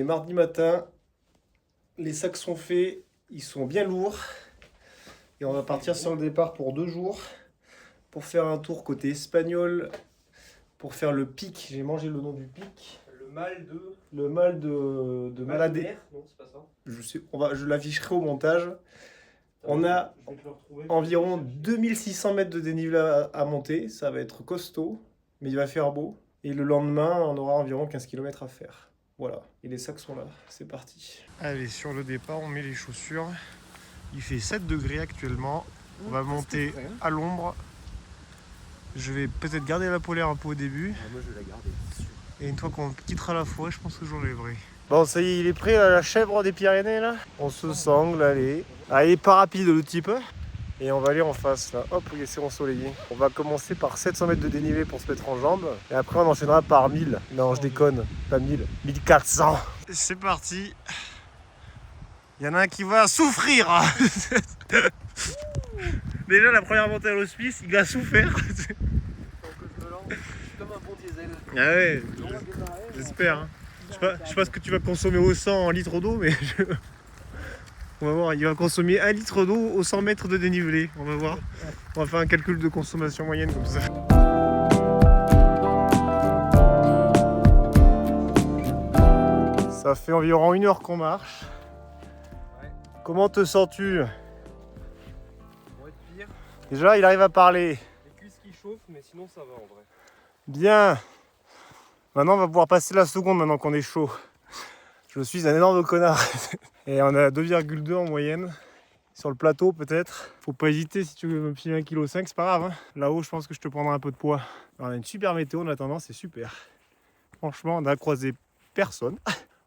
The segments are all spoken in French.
mardi matin. Les sacs sont faits, ils sont bien lourds. Et on va partir sur le départ pour 2 jours. Pour faire un tour côté espagnol. Pour faire le pic, j'ai mangé le nom du pic. Le mal de Maladé. Non, c'est pas ça. Je l'afficherai au montage. On a environ 2600 mètres de dénivelé à monter. Ça va être costaud, mais il va faire beau. Et le lendemain, on aura environ 15 km à faire. Voilà, et les sacs sont là. C'est parti. Allez, sur le départ, on met les chaussures. Il fait 7 degrés actuellement. On va monter à l'ombre. Je vais peut-être garder la polaire un peu au début. Moi, je vais la garder. Et une fois qu'on quittera la forêt, je pense que j'enlèverai. Bon, ça y est, il est prêt, là, la chèvre des Pyrénées, là. On se sangle, allez. Ah, il est pas rapide, le type. Et on va aller en face, là. Hop, il est ensoleillé. On va commencer par 700 mètres de dénivelé pour se mettre en jambes. Et après, on enchaînera par 1000. Non, je déconne. Pas 1000. 1400. C'est parti. Il y en a un qui va souffrir. Déjà, la première montée à l'hospice, il a souffert. Comme un bon diesel. Ah ouais, j'espère. Hein. Je sais pas ce que tu vas consommer au 100 en litres d'eau, mais on va voir. Il va consommer 1 litre d'eau aux 100 mètres de dénivelé. On va voir. On va faire un calcul de consommation moyenne comme ça. Ça fait environ 1 heure qu'on marche. Ouais. Comment te sens-tu? Pour être pire. Déjà, il arrive à parler. Les cuisses qui chauffent, mais sinon ça va en vrai. Bien. Maintenant, on va pouvoir passer la seconde maintenant qu'on est chaud. Je suis un énorme connard. Et on a 2,2 en moyenne. Sur le plateau, peut-être. Faut pas hésiter si tu veux me filer 1,5 kg, c'est pas grave. Hein. Là-haut, je pense que je te prendrai un peu de poids. Alors, on a une super météo en attendant, c'est super. Franchement, on a croisé personne.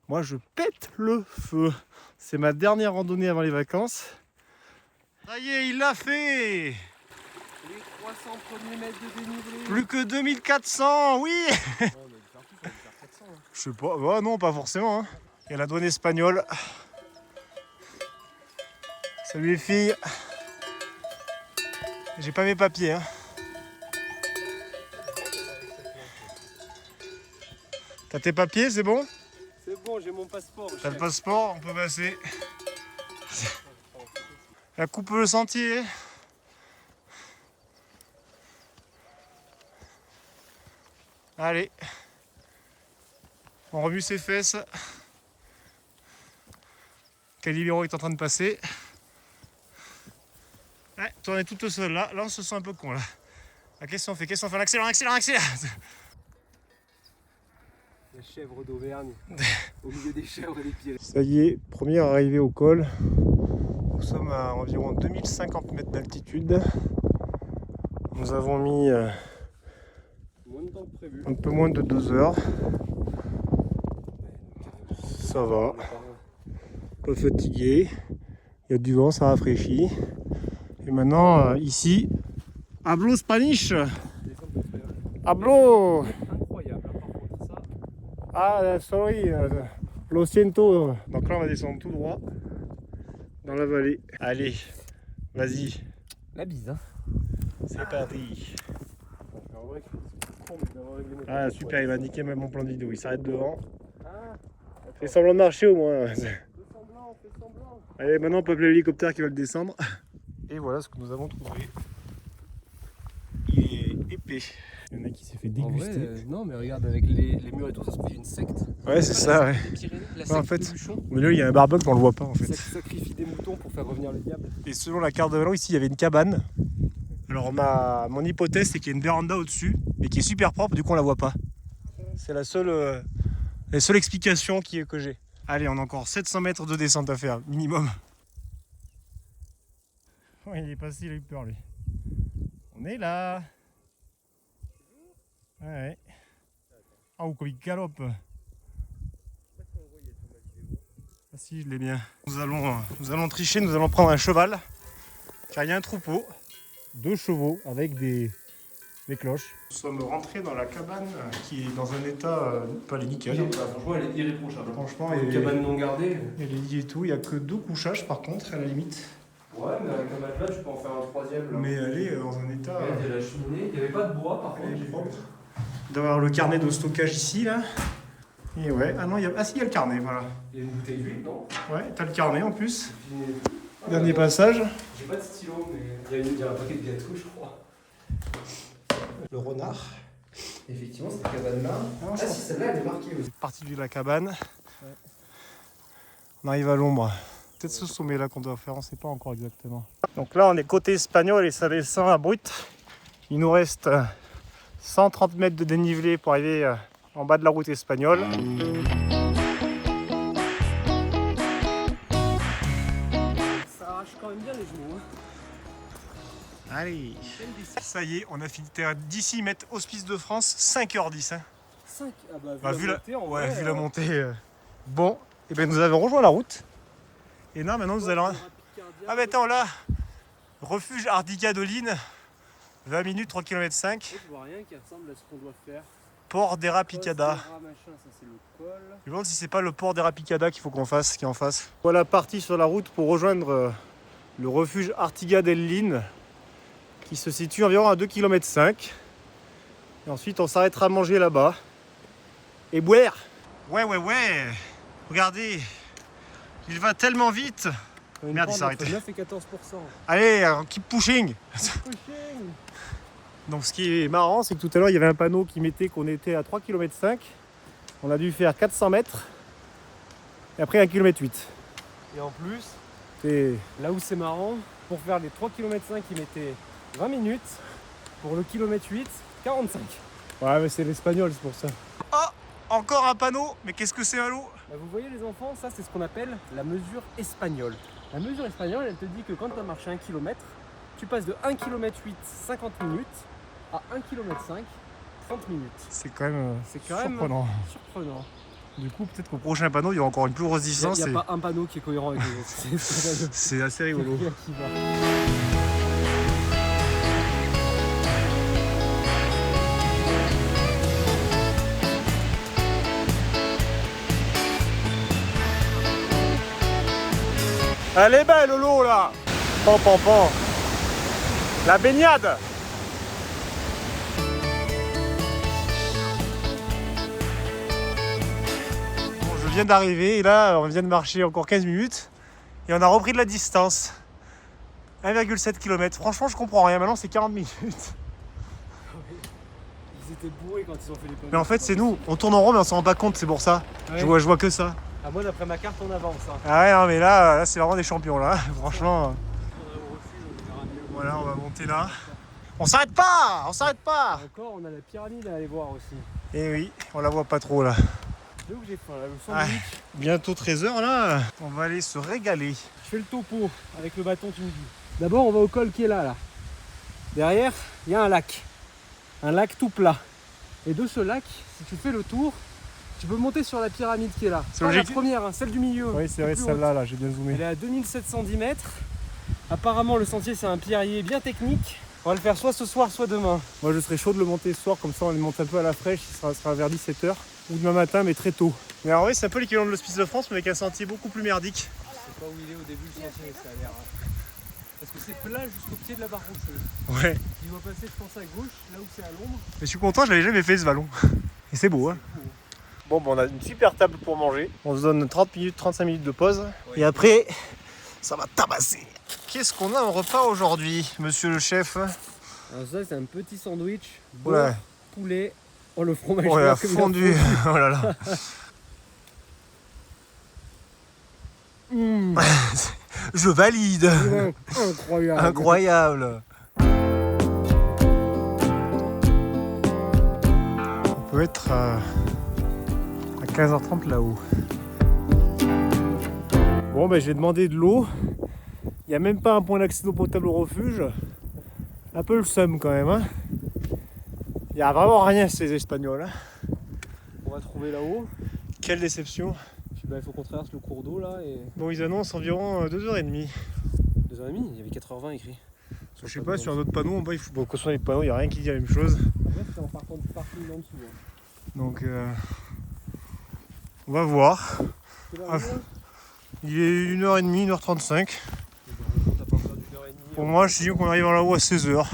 Moi, je pète le feu. C'est ma dernière randonnée avant les vacances. Ça y est, il l'a fait! Les 300 premiers mètres de dénivelé. Plus que 2400, oui! Oh, on a dû faire plus, on a dû faire 400. Hein. Je sais pas, bah non, pas forcément. Hein. Il y a la douane espagnole. Salut les filles. J'ai pas mes papiers. Hein. T'as tes papiers, c'est bon? C'est bon, j'ai mon passeport. T'as le passeport, on peut passer. La coupe le sentier. Allez. On remue ses fesses. Calimero est en train de passer. Ouais, toi on est toute seule là. Là on se sent un peu con là. Ah, qu'est-ce qu'on fait? Qu'est-ce qu'on fait? Accélère. La chèvre d'Auvergne. Au milieu des chèvres et des Pyrénées. Ça y est, première arrivée au col. Nous sommes à environ 2050 mètres d'altitude. Nous avons mis Moins de temps que prévu. un peu moins de 2 heures. Ça va. Pas fatigué. Il y a du vent, ça rafraîchit. Et maintenant, ici, hablo Spanish. Hablo. Incroyable, hein, par contre, ça. Ah, sorry. Lo siento. Donc là, on va descendre tout droit dans la vallée. Allez, vas-y. La bise, hein. C'est parti. Ah, super, il va niquer même mon plan de vidéo. Il s'arrête devant. Fais semblant de marcher au moins. Fais semblant. Allez, maintenant on peut appeler l'hélicoptère qui va le descendre. Et voilà ce que nous avons trouvé. Il est épais. Il y en a qui s'est fait En déguster. vrai, non, mais regarde, avec les murs et tout, ça se fait une secte. Ouais, c'est ça, ouais. La En secte fait, du bûchon. au milieu, il y a un barbecue, mais on le voit pas en fait. Ça qui sacrifie des moutons pour faire revenir le diable. Et selon la carte de Valo, ici, il y avait une cabane. Alors, mon hypothèse, c'est qu'il y a une véranda au-dessus, mais qui est super propre, du coup, on la voit pas. C'est la seule explication que j'ai. Allez, on a encore 700 mètres de descente à faire, minimum. Oh, il est passé, il a eu peur, lui. On est là. Ouais. Oh, comme il galope. Ah si, je l'ai bien. Nous allons tricher, nous allons prendre un cheval. Car il y a un troupeau. 2 chevaux avec des cloches. Nous sommes rentrés dans la cabane qui est dans un état pas nickel. Franchement, elle est irréprochable. Franchement, Une cabane non gardée. Il y a les lits et tout. Il n'y a que 2 couchages par contre, à la limite. Ouais, mais avec un matelas, tu peux en faire un 3e. Là. Mais elle est dans un état. Il y a la cheminée. Il n'y avait pas de bois par contre. Elle est propre. D'avoir le carnet de stockage ici, là. Et ouais, ah non, ah si, il y a le carnet, voilà. Il y a une bouteille d'huile, non? Ouais, t'as le carnet en plus. Dernier passage. J'ai pas de stylo, mais il y a un paquet de gâteaux, je crois. Le renard. Effectivement, cette cabane-là. Ah, Si, celle-là, elle est marquée aussi. Partie de la cabane. On arrive à l'ombre. Peut-être ce sommet-là qu'on doit faire, on ne sait pas encore exactement. Donc là, on est côté espagnol et ça descend à brut. Il nous reste 130 mètres de dénivelé pour arriver en bas de la route espagnole. Ça arrache quand même bien les genoux. Hein. Allez, ça y est, on a fini d'ici mettre Hospice de France, 5h10. Hein. 5 Ah bah, Vu la montée, en ouais, vrai, vu la montée. Bon, et ben nous avons rejoint la route. Et là, maintenant, nous allons... Ah ben attends, là, refuge Ardica Dolines, 20 minutes, 3 km 5. Je vois rien qui ressemble à ce qu'on doit faire. Port d'Era Picada. Ça c'est le col. Je me demande si c'est pas le port d'Era Picada qu'il faut qu'on fasse, qui est en face. Voilà, parti sur la route pour rejoindre le refuge Artiga del Lin, qui se situe environ à 2 km 5. Et ensuite, on s'arrêtera manger là-bas. Et boire. Ouais. Regardez, il va tellement vite. Merde, il s'est arrêté. 9 et 14%. Allez, keep pushing. Donc ce qui est marrant, c'est que tout à l'heure, il y avait un panneau qui mettait qu'on était à 3 km 5. On a dû faire 400 mètres. Et après 1 km 8. Et en plus, Et... là où c'est marrant, pour faire les 3 km 5, il mettait 20 minutes. Pour le kilomètre 8, 45. Ouais, mais c'est l'espagnol, c'est pour ça. Oh, encore un panneau. Mais qu'est-ce que c'est, Malo? Bah, vous voyez les enfants, ça c'est ce qu'on appelle la mesure espagnole. La mesure espagnole, elle te dit que quand tu as marché 1 km, tu passes de 1 km 8, 50 minutes, à 1 km 5, 30 minutes. C'est quand même surprenant. Du coup, peut-être qu'au prochain panneau, il y aura encore une plus grosse distance. Il n'y a pas un panneau qui est cohérent avec les autres. C'est assez rigolo. Elle est belle l'eau là. Pan. La baignade. Bon, je viens d'arriver et là on vient de marcher encore 15 minutes et on a repris de la distance. 1,7 km. Franchement je comprends rien, maintenant c'est 40 minutes. Ils étaient bourrés quand ils ont fait les panneaux. Mais en fait c'est nous, on tourne en rond mais on s'en rend pas compte, c'est pour ça. Ouais. Je vois que ça. Ah, moi d'après ma carte on avance. Hein. Ah ouais non, mais là c'est vraiment des champions là, franchement. Voilà, on va monter là. On s'arrête pas. Encore on a la pyramide à aller voir aussi. Et oui, on la voit pas trop là. C'est où que j'ai faim là, le sandwich. Bientôt 13h là, on va aller se régaler. Je fais le topo avec le bâton tu me dis. D'abord on va au col qui est là. Derrière il y a un lac tout plat. Et de ce lac, si tu fais le tour, tu peux monter sur la pyramide qui est là. C'est la première, hein, celle du milieu. Oui c'est vrai, celle-là, là, j'ai bien zoomé. Elle est à 2710 mètres. Apparemment le sentier c'est un pierrier bien technique. On va le faire soit ce soir, soit demain. Moi je serais chaud de le monter ce soir, comme ça on le monte un peu à la fraîche, il sera vers 17h. Ou demain matin, mais très tôt. Mais en vrai c'est un peu l'équivalent de l'Hospice de France, mais avec un sentier beaucoup plus merdique. Je sais pas où il est au début le sentier, ça a l'air. Parce que c'est plat jusqu'au pied de la barre rocheuse. Ouais. Il doit passer je pense à gauche, là où c'est à l'ombre. Mais je suis content, je l'avais jamais fait ce vallon. Et c'est beau, hein. Bon, on a une super table pour manger. On se donne 30 minutes, 35 minutes de pause. Ouais. Et après, ça va tabasser. Qu'est-ce qu'on a en repas aujourd'hui, monsieur le chef? Alors ça, c'est un petit sandwich, ouais. Poulet, oh le fromage la fondu, oh là là. Je valide. Incroyable. On peut être à 15h30 là-haut. Bon, ben j'ai demandé de l'eau. Il n'y a même pas un point d'accès d'eau potable au refuge. Un peu le seum quand même. Hein. Il n'y a vraiment rien ces Espagnols. Hein. On va trouver là-haut. Quelle déception. Il faut qu'on traverse le cours d'eau là et... Bon, ils annoncent environ 2h30. 2h30, il y avait 4h20 écrit. Je sais pas, sur un autre panneau en bas, il faut que ce soit les panneaux, il n'y a rien qui dit la même chose. En fait, c'est en partant du parking en dessous. Hein. Donc, on va voir. Il est 1h30, 1h35. Pour moi, je dis qu'on arrive là-haut à 16h. 16h ?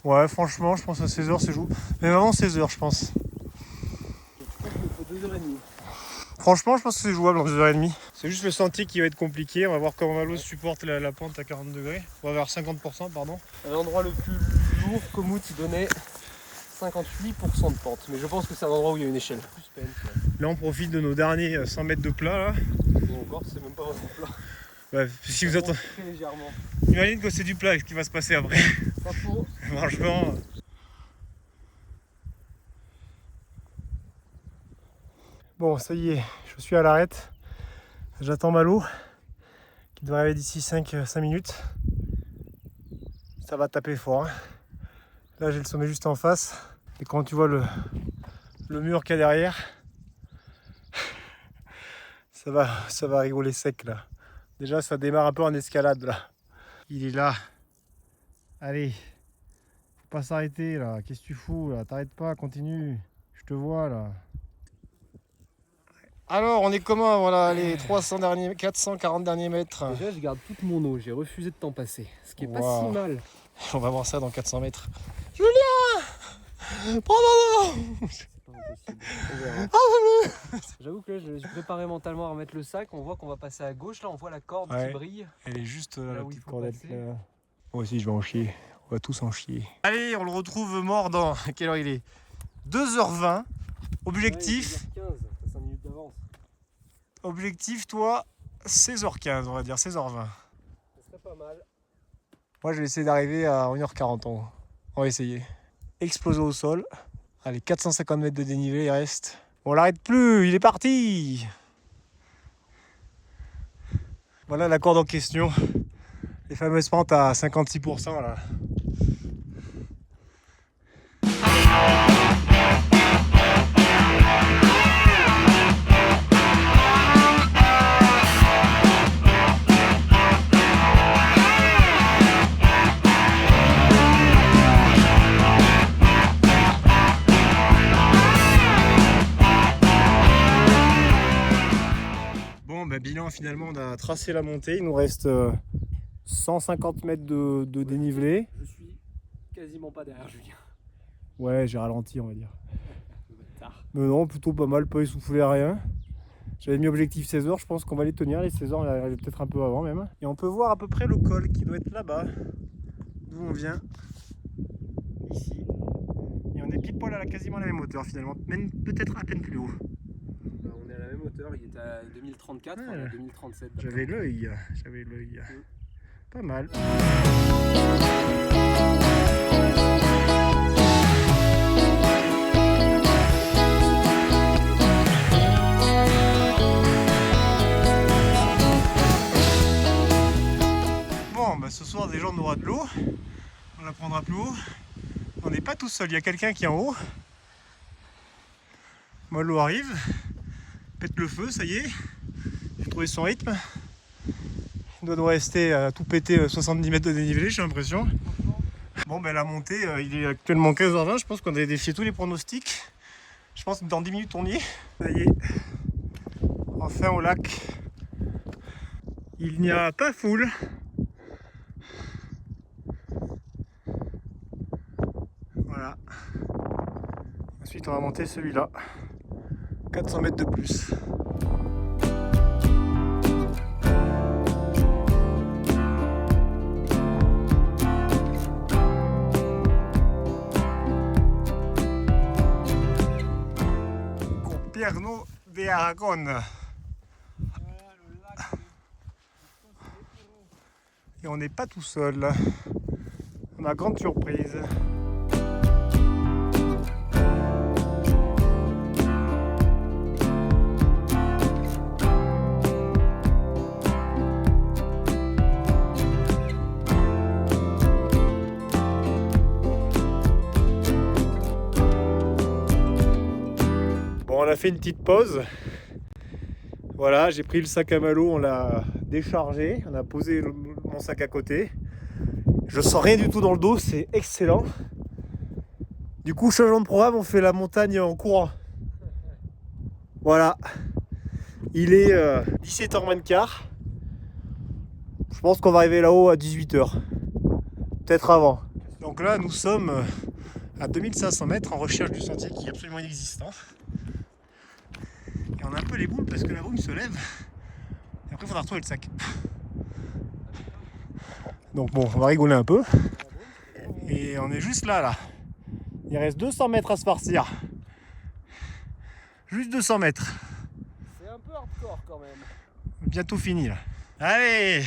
Ouais, franchement, je pense à 16h, c'est jour. Mais vraiment 16h, je pense. Franchement, je pense que c'est jouable en 2h30. C'est juste le sentier qui va être compliqué. On va voir comment Malo supporte la pente à 40 degrés. On va vers 50%, pardon. L'endroit le plus lourd, Komoot, il donnait 58% de pente. Mais je pense que c'est un endroit où il y a une échelle. Là, on profite de nos derniers 100 mètres de plat. Là. Ou encore, c'est même pas vraiment plat. Ouais, si vous attendez. Très légèrement. Imagine que c'est du plat, ce qui va se passer après. Pas faux. Franchement. Bon, ça y est, je suis à l'arête. J'attends Malo, qui devrait arriver d'ici 5 minutes. Ça va taper fort. Hein. Là, j'ai le sommet juste en face. Et quand tu vois le mur qu'il y a derrière, ça va rigoler sec là. Déjà, ça démarre un peu en escalade là. Il est là. Allez, faut pas s'arrêter là. Qu'est-ce que tu fous là? T'arrêtes pas, continue. Je te vois là. Alors, on est comment? Voilà, les 440 derniers mètres. Déjà, je garde toute mon eau. J'ai refusé de t'en passer. Ce qui est pas Wow. si mal. On va voir ça dans 400 mètres. Julien, prends mon eau. C'est pas impossible. On verra. J'avoue que là, je suis préparé mentalement à remettre le sac. On voit qu'on va passer à gauche. Là, on voit la corde Ouais. qui brille. Elle est juste là, Là la où il petite faut cordette. passer. Là. Moi aussi, je vais en chier. On va tous en chier. Allez, on le retrouve mort dans... Quelle heure il est? 2h20. Objectif, Ouais, 15, t'as 5 minutes d'avance. objectif, toi, 16h15, on va dire, 16h20. Ça serait pas mal. Moi, je vais essayer d'arriver à 1h40. On va essayer. Exploser au sol. Allez, 450 mètres de dénivelé, il reste. On l'arrête plus, il est parti. Voilà la corde en question. Les fameuses pentes à 56% là. Bon, bah, bilan, finalement, on a tracé la montée. Il nous reste 150 mètres de dénivelé. Je suis quasiment pas derrière Julien. Ouais, j'ai ralenti, on va dire. Bâtard. Mais non, plutôt pas mal, pas essoufflé à rien. J'avais mis objectif 16 heures, je pense qu'on va les tenir. Les 16 heures, on va arriver peut-être un peu avant même. Et on peut voir à peu près le col qui doit être là-bas, d'où on vient. Ici. Et on est pile poil à quasiment la même hauteur finalement, même peut-être à peine plus haut. On est à la même hauteur, il est à 2034, on est à 2037. J'avais l'œil. Pas mal. Bon, bah ce soir déjà on aura de l'eau. On la prendra plus haut. On n'est pas tout seul, il y a quelqu'un qui est en haut. Moi l'eau arrive. Pète le feu, ça y est. J'ai trouvé son rythme. Il doit nous rester à tout péter 70 mètres de dénivelé, j'ai l'impression. Bon, ben la montée, il est actuellement 15h20. Je pense qu'on a défié tous les pronostics. Je pense que dans 10 minutes, on y est. Ça y est. Enfin au lac. Il n'y a pas foule. Voilà. Ensuite, on va monter celui-là. 400 mètres de plus. Pierno de Aragon. Et on n'est pas tout seul. On a grande surprise. On a fait une petite pause. Voilà, j'ai pris le sac à Malo, on l'a déchargé, on a posé mon sac à côté. Je sens rien du tout dans le dos, c'est excellent. Du coup, changement de programme, on fait la montagne en courant. Voilà. Il est 17h moins le quart. Je pense qu'on va arriver là-haut à 18h. Peut-être avant. Donc là, nous sommes à 2500 mètres en recherche du sentier qui est absolument inexistant. Et on a un peu les boules parce que la brume se lève. Et après, il faudra retrouver le sac. Donc bon, on va rigoler un peu. Et on est juste là. Il reste 200 mètres à se farcir. Juste 200 mètres. C'est un peu hardcore quand même. Bientôt fini là. Allez,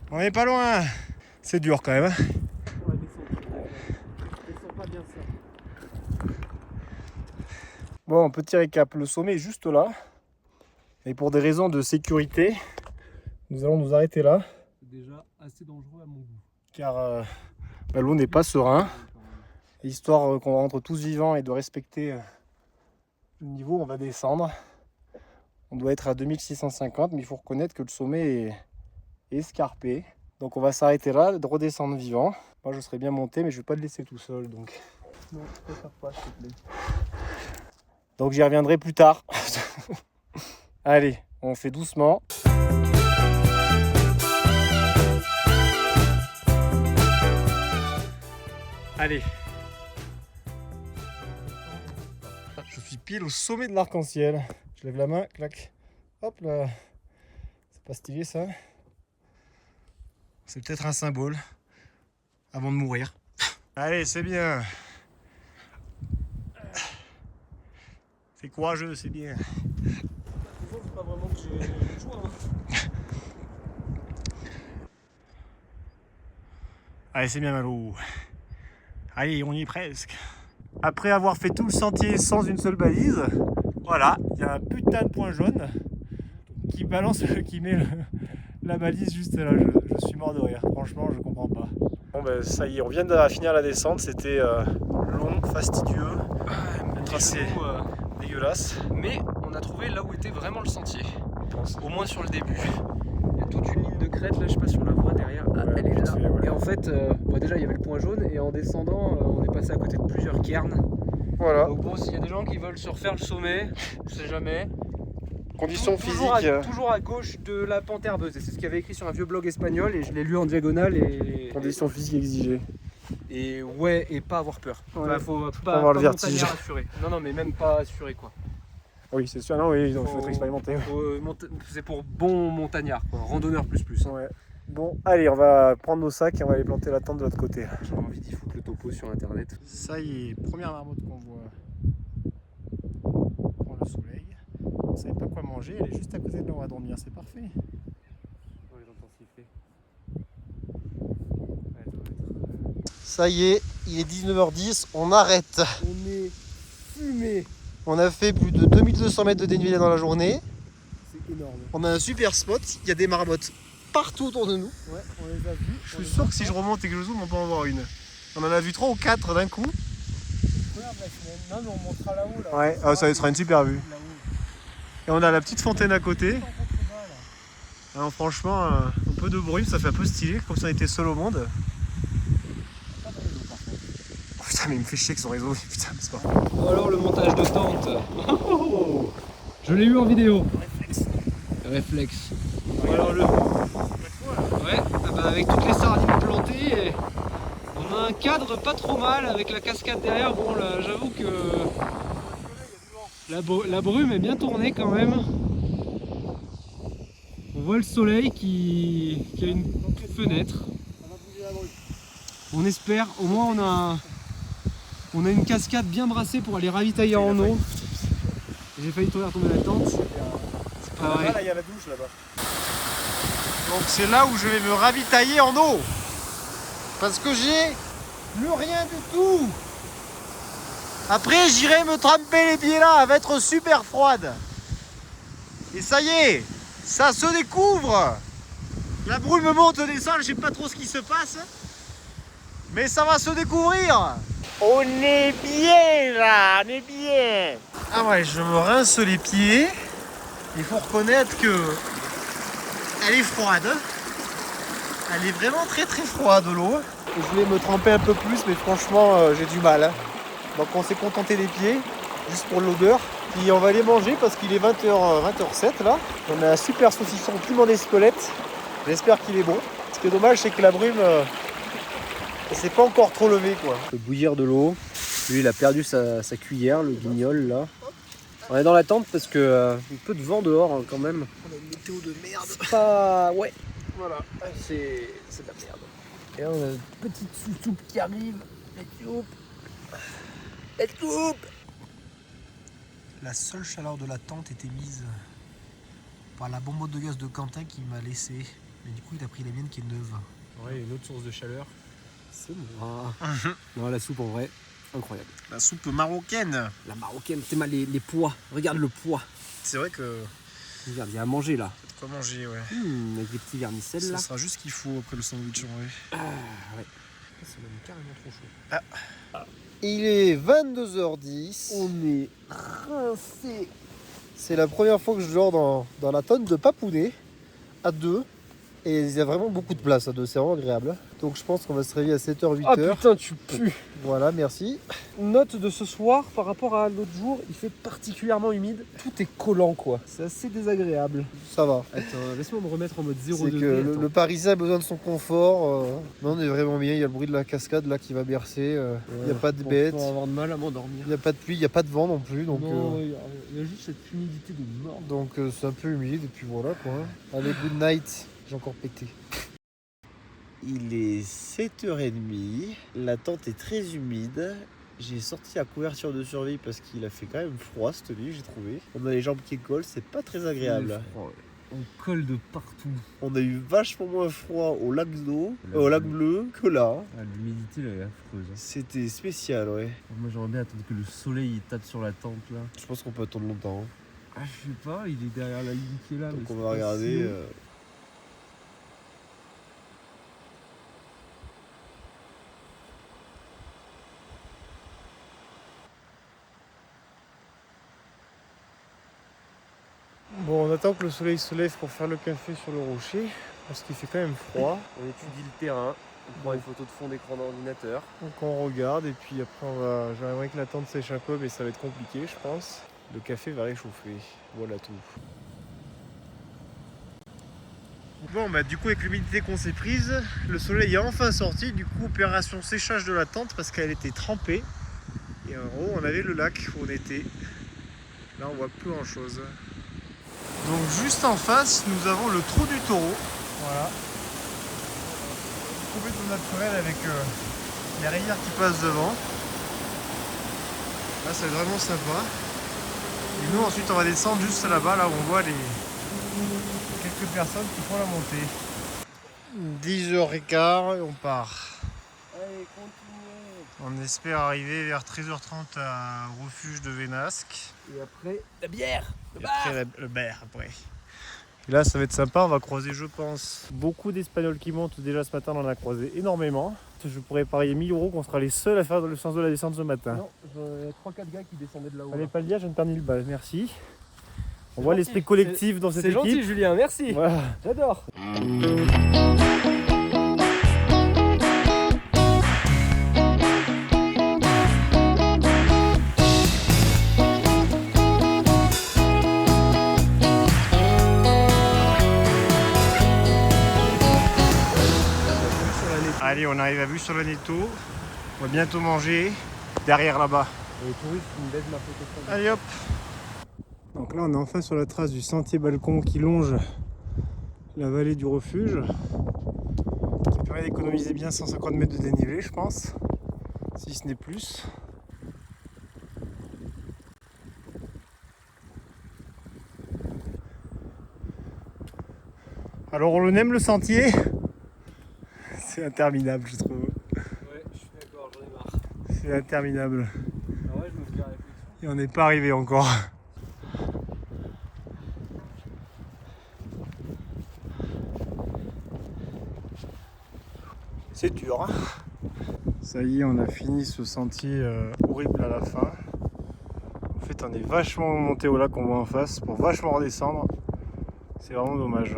on n'est pas loin. C'est dur quand même. Hein. On va descendre. Je sens pas bien ça. Bon, petit récap. Le sommet est juste là. Et pour des raisons de sécurité, nous allons nous arrêter là. C'est déjà assez dangereux à mon goût. Car l'eau n'est pas serein. Histoire qu'on rentre tous vivants et de respecter le niveau, on va descendre. On doit être à 2650, mais il faut reconnaître que le sommet est escarpé. Donc on va s'arrêter là, de redescendre vivant. Moi je serais bien monté, mais je ne vais pas le laisser tout seul. Donc Non, je préfère pas, s'il te plaît. Donc j'y reviendrai plus tard. Allez, on fait doucement. Allez. Je suis pile au sommet de l'arc-en-ciel. Je lève la main, clac. Hop là. C'est pas stylé ça. C'est peut-être un symbole avant de mourir. Allez, c'est bien. C'est courageux, c'est bien. C'est pas vraiment que j'ai le choix. Allez, c'est bien Malo. Allez, on y est presque. Après avoir fait tout le sentier sans une seule balise, voilà, il y a un putain de point jaune qui balance, qui met la balise juste là. Je suis mort de rire. Franchement, je comprends pas. Bon ben ça y est, on vient de finir la descente. C'était long, fastidieux, un tracé dégueulasse. Mais on a trouvé là où était vraiment le sentier. Au moins sur le début. Il y a toute une ligne de crête là, je sais pas si on la voit derrière. Ah, Ouais, elle est là. fait, ouais. Et en fait, déjà il y avait le point jaune et en descendant, on est passé à côté de plusieurs cairns. Voilà, Donc bon, s'il y a des gens qui veulent se refaire le sommet, je sais jamais. conditions Toujours physiques. toujours à gauche de la pente herbeuse. Et c'est ce qu'il y avait écrit sur un vieux blog espagnol et je l'ai lu en diagonale Conditions physiques exigées. et ouais, et pas avoir peur. Ouais. Bah, faut pas avoir le pas vertige. montagnard assuré. Non, mais même pas assuré quoi. Oui, c'est sûr. Non, oui, il faut être expérimenté. C'est pour bon montagnard, quoi. Randonneur plus. Hein. Ouais. Bon, allez, on va prendre nos sacs et on va aller planter la tente de l'autre côté. J'ai envie d'y foutre le topo sur internet. Ça y est, première marmotte qu'on voit. Prend le soleil. On ne savait pas quoi manger, elle est juste à côté de là où on va dormir, c'est parfait. Ouais, j'entends siffler. Ouais, elle doit être... Ça y est, il est 19h10, on arrête. On est fumé. On a fait plus de 2200 mètres de dénivelé dans la journée. C'est énorme. On a un super spot, il y a des marmottes partout autour de nous. Ouais, on les a vus. Je suis sûr que si je remonte et que je zoome, on peut en voir une. On en a vu 3 ou 4 d'un coup. Regarde la semaine. Non, mais on montera là-haut. Là. Ouais, ah, ça sera une super vue. Là-haut. Et on a la petite fontaine à côté. En contrebas, là. Alors franchement, un peu de bruit, ça fait un peu stylé, comme si on était seul au monde. Pas de réseau, par contre. Oh, putain, mais il me fait chier que son réseau, putain, c'est pas. Bon, alors le montage de tente. Je l'ai eu en vidéo. Réflexe. Bon, alors le. Ouais, ah bah avec toutes les sardines plantées, on a un cadre pas trop mal avec la cascade derrière. Bon là, j'avoue que la brume est bien tournée quand même. On voit le soleil qui a une fenêtre. On espère, au moins on a une cascade bien brassée pour aller ravitailler en eau. J'ai failli tomber la tente. C'est pas vrai. Là, il y a la douche là-bas. Donc c'est là où je vais me ravitailler en eau. Parce que j'ai plus rien du tout. Après, j'irai me tremper les pieds là, elle va être super froide. Et ça y est, ça se découvre. La brume monte, descend, je sais pas trop ce qui se passe. Mais ça va se découvrir. On est bien là, on est bien. Ah ouais, je me rince les pieds. Il faut reconnaître que elle est froide. Elle est vraiment très très froide l'eau. Je voulais me tremper un peu plus, mais franchement j'ai du mal. Hein. Donc on s'est contenté des pieds, juste pour l'odeur. Puis on va aller manger parce qu'il est 20h07 là. On a un super saucisson piment d'Espelette. J'espère qu'il est bon. Ce qui est dommage, c'est que la brume elle s'est pas encore trop levée quoi. On peut bouillir de l'eau. Lui il a perdu sa cuillère, le guignol là. On est dans la tente parce que un peu de vent dehors hein, quand même. On a une météo de merde. C'est pas... Ouais. Voilà, c'est de la merde. Et on a une petite sous-soupe qui arrive. La soupe. La seule chaleur de la tente était mise par la bonbonne de gaz de Quentin qui m'a laissé. Mais du coup, il a pris la mienne qui est neuve. Ouais, une autre source de chaleur. C'est moi. Non, la soupe en vrai, incroyable. La soupe marocaine. La marocaine, c'est mal les pois. Regarde le pois. C'est vrai que Regarde, il y a à manger là. quoi manger, ouais. Avec des petits vermicelles là. Ça sera juste ce qu'il faut après le sandwich, en vrai. Ah ouais. C'est même carrément trop chaud. Il est 22h10. On est rincé. C'est la première fois que je dors dans la tonne de Papounet à 2. Et il y a vraiment beaucoup de place à 2, c'est vraiment agréable. Donc je pense qu'on va se réveiller à 7h, 8h. Ah putain, tu pues. Voilà, merci. Note de ce soir par rapport à l'autre jour, il fait particulièrement humide. Tout est collant quoi. C'est assez désagréable. Ça va. Attends, laisse-moi me remettre en mode 0 C'est degré. que le Parisien a besoin de son confort. Mais on est vraiment bien. Il y a le bruit de la cascade là qui va bercer. Il n'y a pas de bêtes. On va avoir de mal à m'endormir. Il n'y a pas de pluie, il n'y a pas de vent non plus. Donc, Non, il y a juste cette humidité de mort. donc c'est un peu humide. Et puis voilà quoi. Allez, good night. J'ai encore pété. Il est 7h30. La tente est très humide. J'ai sorti la couverture de survie parce qu'il a fait quand même froid cette nuit, j'ai trouvé. On a les jambes qui collent, c'est pas très agréable. On colle de partout. On a eu vachement moins froid au lac d'eau, au lac bleu que là. L'humidité elle est affreuse. C'était spécial, ouais. Moi j'aimerais bien attendre que le soleil il tape sur la tente là. Je pense qu'on peut attendre longtemps. Ah je sais pas, il est derrière la ligne qui est là. Donc mais on c'est va pas regarder. si long. Bon, on attend que le soleil se lève pour faire le café sur le rocher, parce qu'il fait quand même froid. On étudie le terrain, on prend une photo de fond d'écran d'ordinateur. Donc on regarde et puis après j'aimerais que la tente sèche un peu, mais ça va être compliqué je pense. Le café va réchauffer, voilà tout. Bon bah du coup avec l'humidité qu'on s'est prise, le soleil est enfin sorti, du coup opération séchage de la tente parce qu'elle était trempée. Et en haut on avait le lac où on était. Là on voit plus grand chose. Donc juste en face nous avons le trou du taureau. Voilà. Complètement naturel avec les rivières qui passent devant. Là c'est vraiment sympa. Et nous ensuite on va descendre juste là-bas, là où on voit quelques personnes qui font la montée. 10h15 et on part. Allez, continuez. On espère arriver vers 13h30 au refuge de Vénasque. Et après, la bière. Et après le bar après. Et là ça va être sympa, on va croiser je pense beaucoup d'Espagnols qui montent déjà ce matin, on en a croisé énormément. Je pourrais parier 1000 € qu'on sera les seuls à faire le sens de la descente ce matin. Non, il y a 3-4 gars qui descendaient de là-haut. Allez pas le dire, je ne perds 1000 balles, merci. On voit l'esprit collectif dans cette C'est équipe. gentil Julien, merci. Voilà. J'adore. Allez, on arrive à vue sur le Netto. On va bientôt manger derrière là-bas. Les touristes qui me baisent ma photo. Allez hop. Donc là on est enfin sur la trace du sentier balcon qui longe la vallée du refuge, qui permet d'économiser bien 150 mètres de dénivelé je pense, si ce n'est plus. Alors on aime le sentier. C'est interminable je trouve. Ouais, je suis d'accord, j'en ai marre. C'est interminable. Ah ouais, je me fais la réflexion. Et on n'est pas arrivé encore. C'est dur. Hein, ça y est, on a fini ce sentier horrible à la fin. En fait, on est vachement monté au lac qu'on voit en face pour vachement redescendre. C'est vraiment dommage.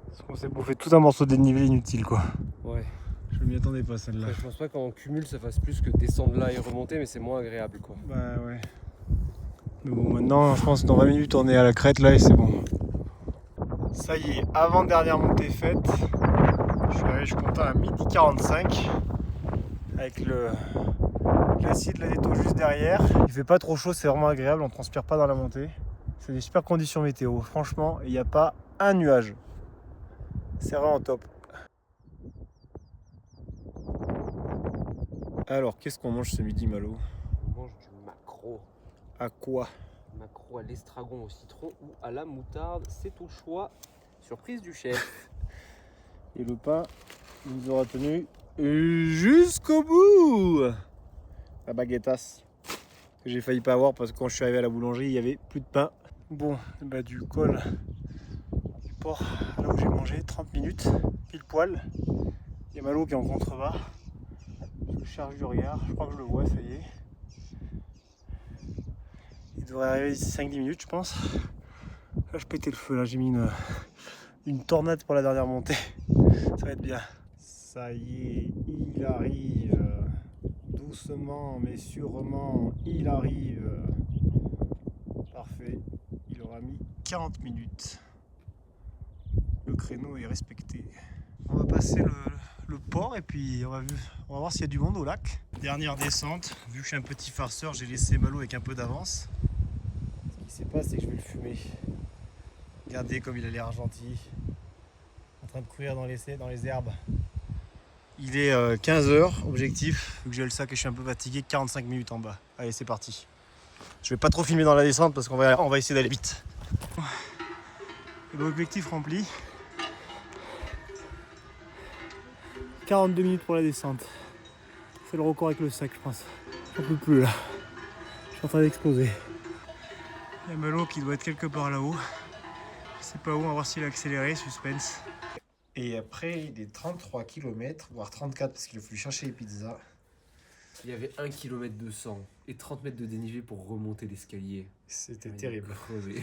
Parce qu'on s'est bouffé tout un morceau de dénivelé inutile quoi. Ouais. Je m'y attendais pas celle-là. Je pense pas qu'en cumul ça fasse plus que descendre là et remonter, mais c'est moins agréable quoi. Bah ouais. Mais bon, maintenant, je pense que dans 20 minutes, on est à la crête là et c'est bon. Ça y est, avant-dernière montée faite. Je suis arrivé, je suis content à 12h45 avec le Glacier de la Déto juste derrière. Il fait pas trop chaud, c'est vraiment agréable, on transpire pas dans la montée. C'est des super conditions météo, franchement, il n'y a pas un nuage. C'est vraiment top. Alors, qu'est-ce qu'on mange ce midi, Malo? On mange du maquereau. À quoi? Maquereau à l'estragon au citron ou à la moutarde, c'est au choix. Surprise du chef. Et le pain nous aura tenu jusqu'au bout. La baguettasse que j'ai failli pas avoir parce que quand je suis arrivé à la boulangerie, il y avait plus de pain. Bon, bah du col du port là où j'ai mangé, 30 minutes, pile poil. Il y a Malo qui est en contrebas. Je charge du regard, je crois que je le vois, ça y est. Il devrait arriver d'ici 5-10 minutes, je pense. Là, je pétais le feu, là, j'ai mis une tornade pour la dernière montée. Ça va être bien. Ça y est, il arrive. Doucement mais sûrement, il arrive. Parfait. Il aura mis 40 minutes. Le créneau est respecté. On va passer le port et puis on va voir s'il y a du monde au lac. Dernière descente. Vu que je suis un petit farceur, j'ai laissé Malo avec un peu d'avance. Ce qui s'est passé, c'est que je vais le fumer. Regardez comme il a l'air gentil. En train de courir dans les herbes. Il est 15h, objectif, vu que j'ai le sac et je suis un peu fatigué, 45 minutes en bas. Allez, c'est parti. Je vais pas trop filmer dans la descente parce qu'on va essayer d'aller vite. L'objectif rempli. 42 minutes pour la descente. C'est le record avec le sac, je pense. J'en peux plus là. Je suis en train d'exploser. Il y a Malo qui doit être quelque part là-haut. Je sais pas où, on va voir s'il a accéléré, suspense. Et après des 33 km, voire 34 parce qu'il a fallu chercher les pizzas. Il y avait 1 km de sang et 30 mètres de dénivelé pour remonter l'escalier. C'était terrible. Crevé.